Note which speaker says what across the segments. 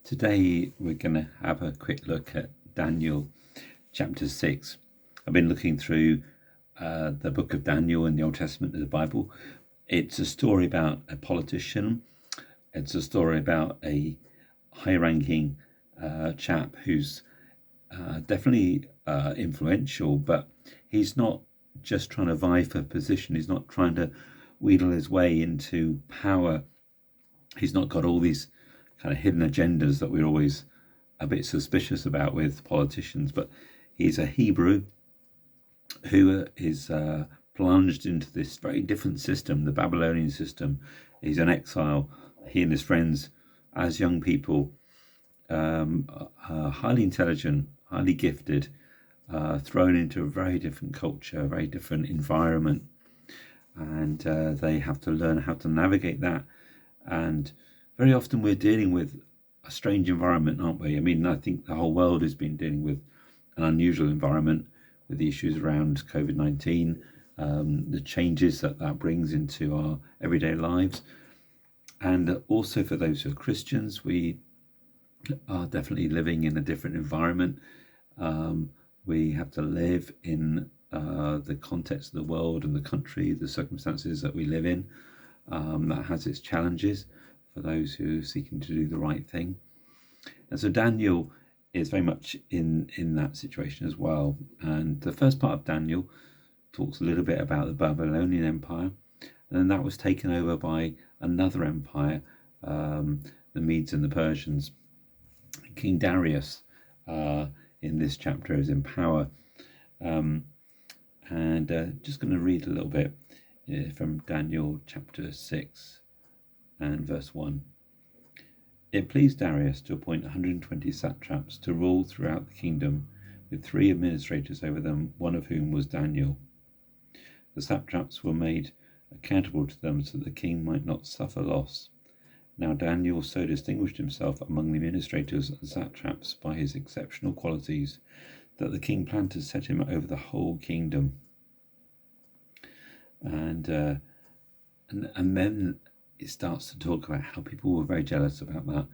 Speaker 1: Today we're going to have a quick look at Daniel chapter 6. I've been looking through the book of Daniel in the Old Testament of the Bible. It's a story about a politician. It's a story about a high-ranking chap who's definitely influential, but he's not just trying to vie for position. He's not trying to wheedle his way into power. He's not got all these kind of hidden agendas that we're always a bit suspicious about with politicians, but he's a Hebrew who is plunged into this very different system, the Babylonian system. He's an exile. He and his friends, as young people, are highly intelligent, highly gifted, thrown into a very different culture, a very different environment, and they have to learn how to navigate that. And very often we're dealing with a strange environment, aren't we? I mean, I think the whole world has been dealing with an unusual environment with the issues around COVID-19, the changes that brings into our everyday lives. And also for those who are Christians, we are definitely living in a different environment. We have to live in the context of the world and the country, the circumstances that we live in. That has its challenges for those who are seeking to do the right thing. And so Daniel is very much in that situation as well. And the first part of Daniel talks a little bit about the Babylonian Empire, and then that was taken over by another empire, the Medes and the Persians. King Darius in this chapter is in power. Just going to read a little bit from Daniel chapter 6 and verse 1. It pleased Darius to appoint 120 satraps to rule throughout the kingdom, with 3 administrators over them, one of whom was Daniel. The satraps were made accountable to them so that the king might not suffer loss. Now Daniel so distinguished himself among the administrators and satraps by his exceptional qualities that the king planned to set him over the whole kingdom. And then it starts to talk about how people were very jealous about that.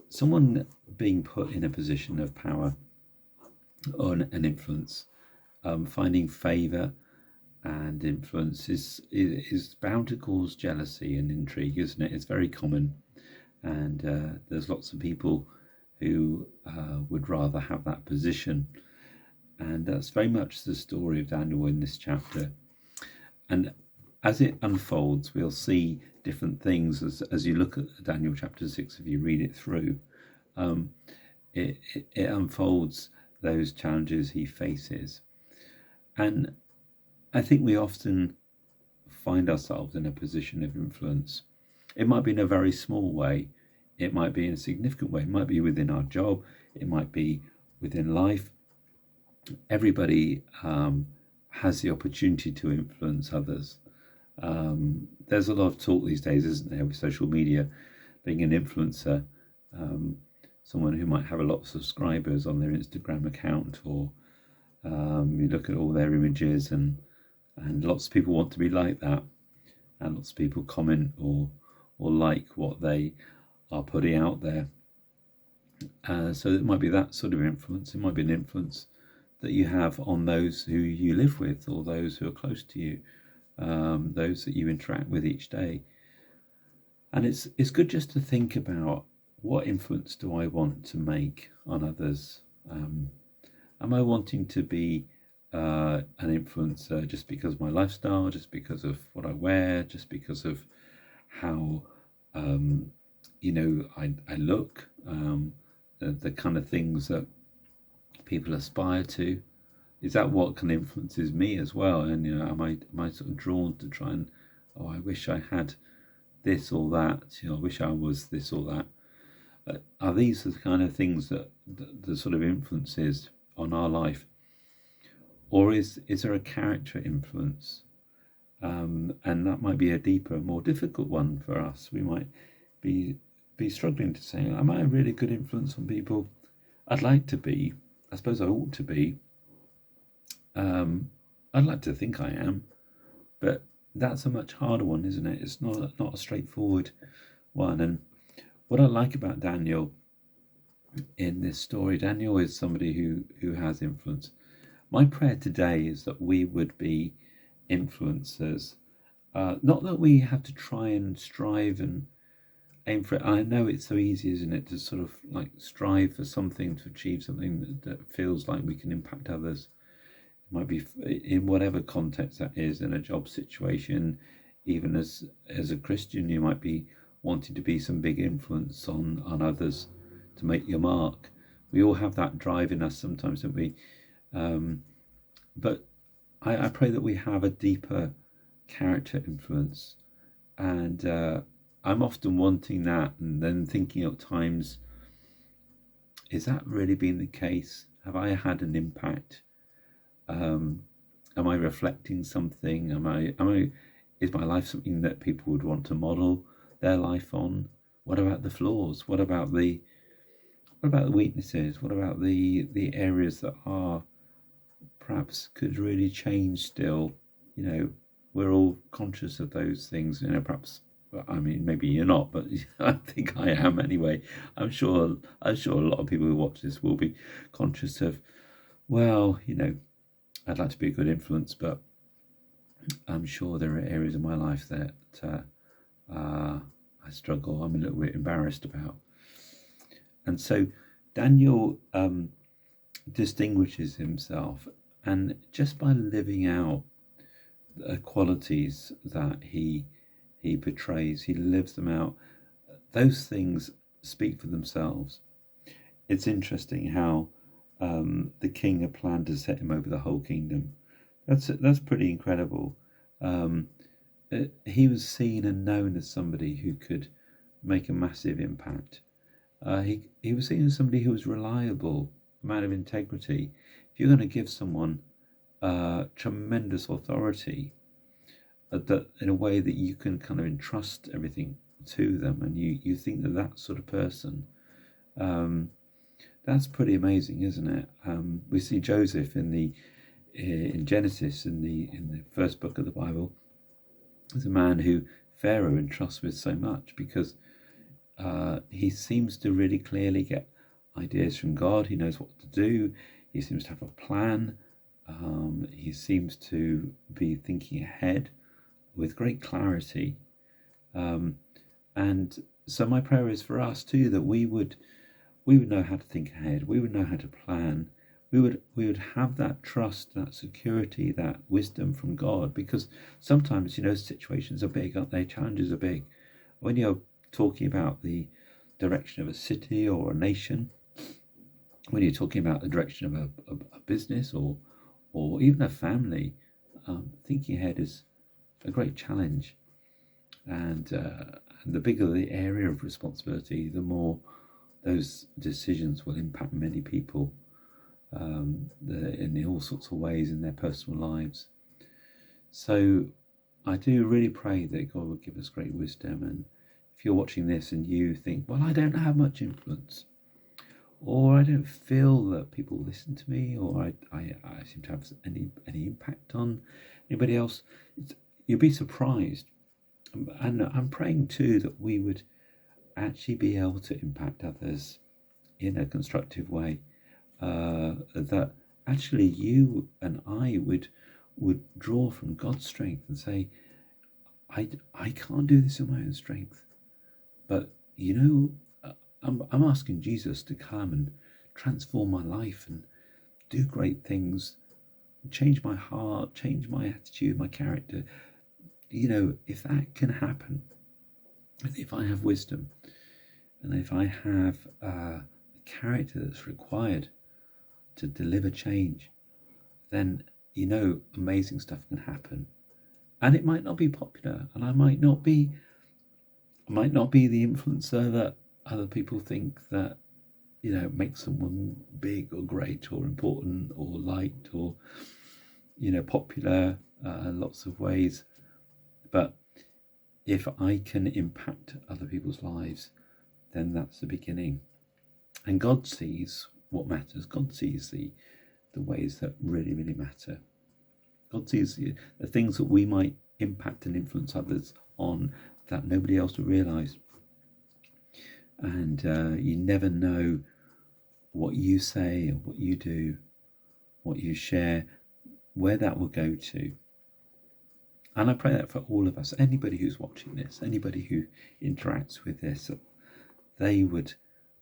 Speaker 1: Someone being put in a position of power or an influence, finding favour and influence is bound to cause jealousy and intrigue, isn't it? It's very common, and there's lots of people who would rather have that position, and that's very much the story of Daniel in this chapter. And as it unfolds, we'll see different things as you look at Daniel chapter 6. If you read it through, it unfolds those challenges he faces. And I think we often find ourselves in a position of influence. It might be in a very small way. It might be in a significant way. It might be within our job. It might be within life. Everybody has the opportunity to influence others. There's a lot of talk these days, isn't there, with social media, being an influencer, someone who might have a lot of subscribers on their Instagram account, or you look at all their images, and lots of people want to be like that, and lots of people comment or like what they are putting out there. So it might be that sort of influence. It might be an influence that you have on those who you live with, or those who are close to you, those that you interact with each day. And it's good just to think about, what influence do I want to make on others? Am I wanting to be an influencer just because of my lifestyle, just because of what I wear, just because of how I look, the kind of things that people aspire to? Is that what can influences me as well? And am I sort of drawn to try and, I wish I had this or that, I wish I was this or that? Are these the kind of things that the sort of influences on our life? Or is there a character influence? And that might be a deeper, more difficult one for us. We might be struggling to say, am I a really good influence on people? I'd like to be. I suppose I ought to be. I'd like to think I am, but that's a much harder one, isn't it? It's not a straightforward one. And what I like about Daniel in this story. Daniel is somebody who has influence. My prayer today is that we would be influencers. Not that we have to try and strive and aim for it. I know it's so easy, isn't it, to sort of like strive for something, to achieve something that feels like we can impact others. It might be in whatever context that is, in a job situation, even as a Christian, you might be wanting to be some big influence on others, to make your mark. We all have that drive in us sometimes, don't we? But I pray that we have a deeper character influence, and I'm often wanting that, and then thinking at times, is that really been the case? Have I had an impact? Am I reflecting something? Is my life something that people would want to model their life on? What about the flaws? What about the weaknesses? What about the areas that are perhaps could really change still? We're all conscious of those things, perhaps. I mean, maybe you're not, but I think I am anyway. I'm sure a lot of people who watch this will be conscious of, well, I'd like to be a good influence, but I'm sure there are areas of my life that I struggle, I'm a little bit embarrassed about. And so Daniel distinguishes himself, and just by living out the qualities that he portrays, he lives them out. Those things speak for themselves. It's interesting how the king had planned to set him over the whole kingdom. That's pretty incredible. He was seen and known as somebody who could make a massive impact. He was seen as somebody who was reliable, a man of integrity. If you're going to give someone tremendous authority, that in a way that you can kind of entrust everything to them, and you think that sort of person, that's pretty amazing, isn't it? We see Joseph in Genesis, in the first book of the Bible, as a man who Pharaoh entrusts with so much, because he seems to really clearly get ideas from God. He knows what to do. He seems to have a plan. He seems to be thinking ahead with great clarity. And so my prayer is for us too, that we would know how to think ahead. We would know how to plan. We would have that trust, that security, that wisdom from God, because sometimes, situations are big, aren't they? Challenges are big. When you're talking about the direction of a city or a nation, when you're talking about the direction of a business or even a family, thinking ahead is a great challenge. And the bigger the area of responsibility, the more those decisions will impact many people in all sorts of ways in their personal lives. So I do really pray that God will give us great wisdom. And if you're watching this and you think, well, I don't have much influence, or I don't feel that people listen to me, or I seem to have any impact on anybody else, you'll be surprised. And I'm praying too that we would actually be able to impact others in a constructive way, that actually you and I would draw from God's strength and say, I can't do this in my own strength, but I'm asking Jesus to come and transform my life and do great things, change my heart, change my attitude, my character. If that can happen, and if I have wisdom, and if I have the character that's required to deliver change, then amazing stuff can happen. And it might not be popular, and I might not be the influencer that other people think that makes someone big or great or important or liked or popular in lots of ways. But if I can impact other people's lives, then that's the beginning. And God sees what matters. God sees the ways that really, really matter. God sees the things that we might impact and influence others on that nobody else will realise. And you never know what you say, or what you do, what you share, where that will go to. And I pray that for all of us, anybody who's watching this, anybody who interacts with this, they would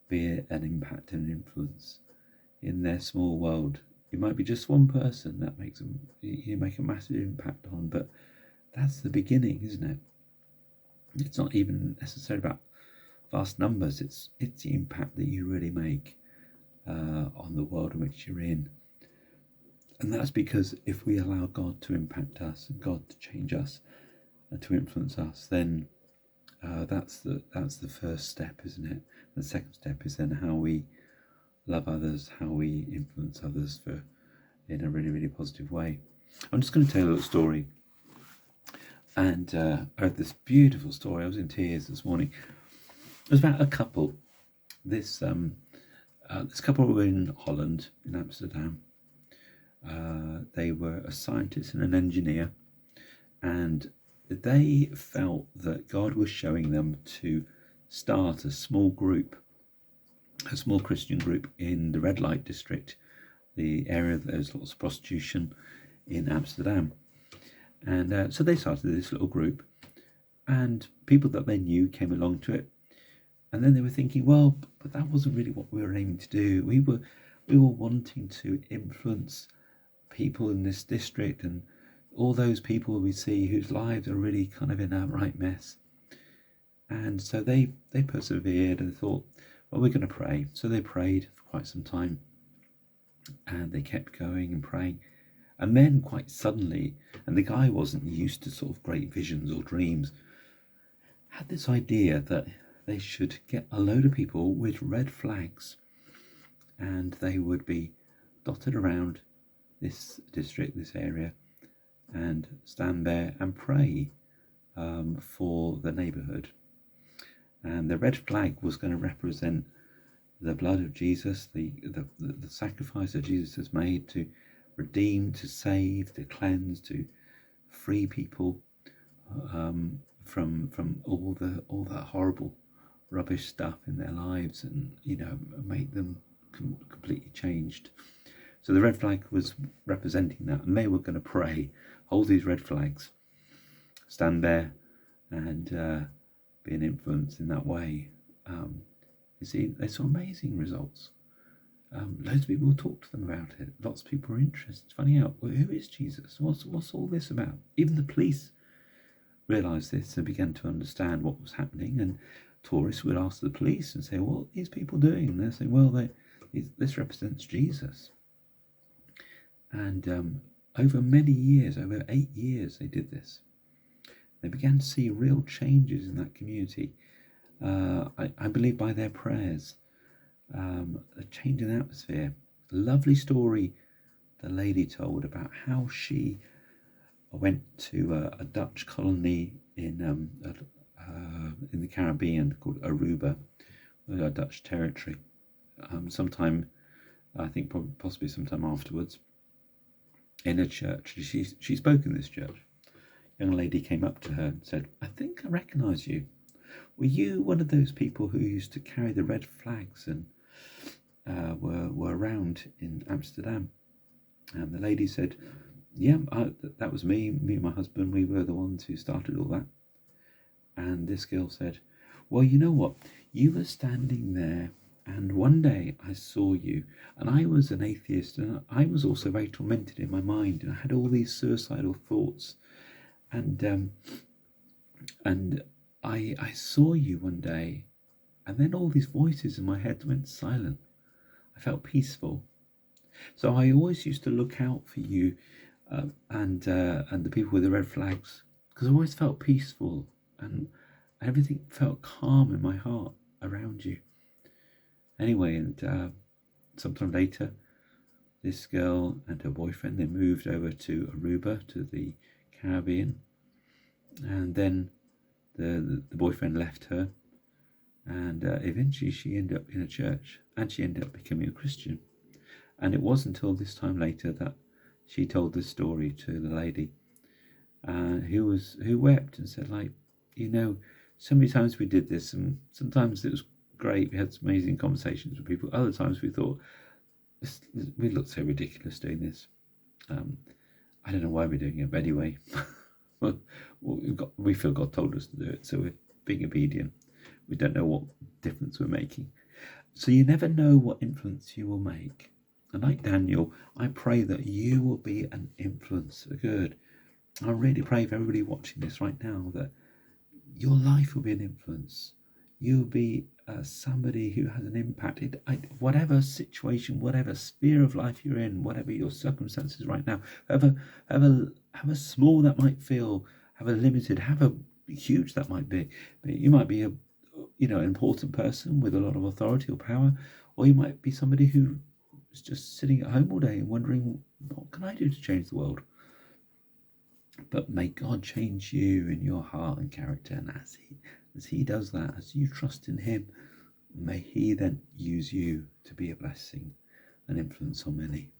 Speaker 1: be an impact and an influence in their small world. It might be just one person that makes them, you make a massive impact on, but that's the beginning, isn't it? It's not even necessarily about vast numbers. It's the impact that you really make on the world in which you're in. And that's because if we allow God to impact us and God to change us and to influence us, then that's the first step, isn't it? The second step is then how we love others, how we influence others in a really, really positive way. I'm just going to tell you a little story. And I heard this beautiful story. I was in tears this morning. It was about a couple. This couple were in Holland, in Amsterdam. They were a scientist and an engineer, and they felt that God was showing them to start a small Christian group in the red light district, the area that there's lots of prostitution in Amsterdam. And so they started this little group, and people that they knew came along to it. And then they were thinking, well, but that wasn't really what we were aiming to do. We were wanting to influence people in this district and all those people we see whose lives are really kind of in a right mess. And so they persevered and thought, well, we're going to pray. So they prayed for quite some time, and they kept going and praying. And then quite suddenly, and the guy wasn't used to sort of great visions or dreams, had this idea that they should get a load of people with red flags, and they would be dotted around this district, this area, and stand there and pray for the neighbourhood. And the red flag was going to represent the blood of Jesus, the sacrifice that Jesus has made to redeem, to save, to cleanse, to free people from all that horrible rubbish stuff in their lives, and make them completely changed. So the red flag was representing that, and they were going to pray, hold these red flags, stand there, and be an influence in that way. You see, they saw amazing results. Loads of people talked to them about it. Lots of people were interested, finding out, well, who is Jesus? What's all this about? Even the police realised this and began to understand what was happening. And tourists would ask the police and say, what are these people doing? And they're saying, well, this represents Jesus. And over many years, over 8 years, they did this. They began to see real changes in that community. I believe by their prayers, a change in atmosphere. A lovely story the lady told about how she went to a Dutch colony in the Caribbean called Aruba, a Dutch territory. Sometime, I think possibly sometime afterwards, in a church. She spoke in this church. A young lady came up to her and said, I think I recognise you. Were you one of those people who used to carry the red flags and were around in Amsterdam? And the lady said, yeah, that was me. Me and my husband, we were the ones who started all that. And this girl said, well, you know what? You were standing there, and one day I saw you, and I was an atheist, and I was also very tormented in my mind, and I had all these suicidal thoughts. And I saw you one day, and then all these voices in my head went silent. I felt peaceful. So I always used to look out for you and the people with the red flags, because I always felt peaceful and everything felt calm in my heart around you. Anyway, and sometime later, this girl and her boyfriend, they moved over to Aruba, to the Caribbean, and then the boyfriend left her, and eventually she ended up in a church, and she ended up becoming a Christian. And it wasn't until this time later that she told this story to the lady, who wept and said, so many times we did this, and sometimes it was great. We had some amazing conversations with people. Other times we thought, we look so ridiculous doing this. I don't know why we're doing it, but anyway, we feel God told us to do it, so we're being obedient. We don't know what difference we're making. So you never know what influence you will make. And like Daniel, I pray that you will be an influence for good. I really pray for everybody watching this right now that your life will be an influence. You'll be somebody who has an impact. Whatever situation, whatever sphere of life you're in, whatever your circumstances right now, however small that might feel, however limited, however huge that might be. But you might be an important person with a lot of authority or power, or you might be somebody who is just sitting at home all day and wondering, what can I do to change the world? But may God change you in your heart and character, and as he does that, as you trust in him, may he then use you to be a blessing and influence on many.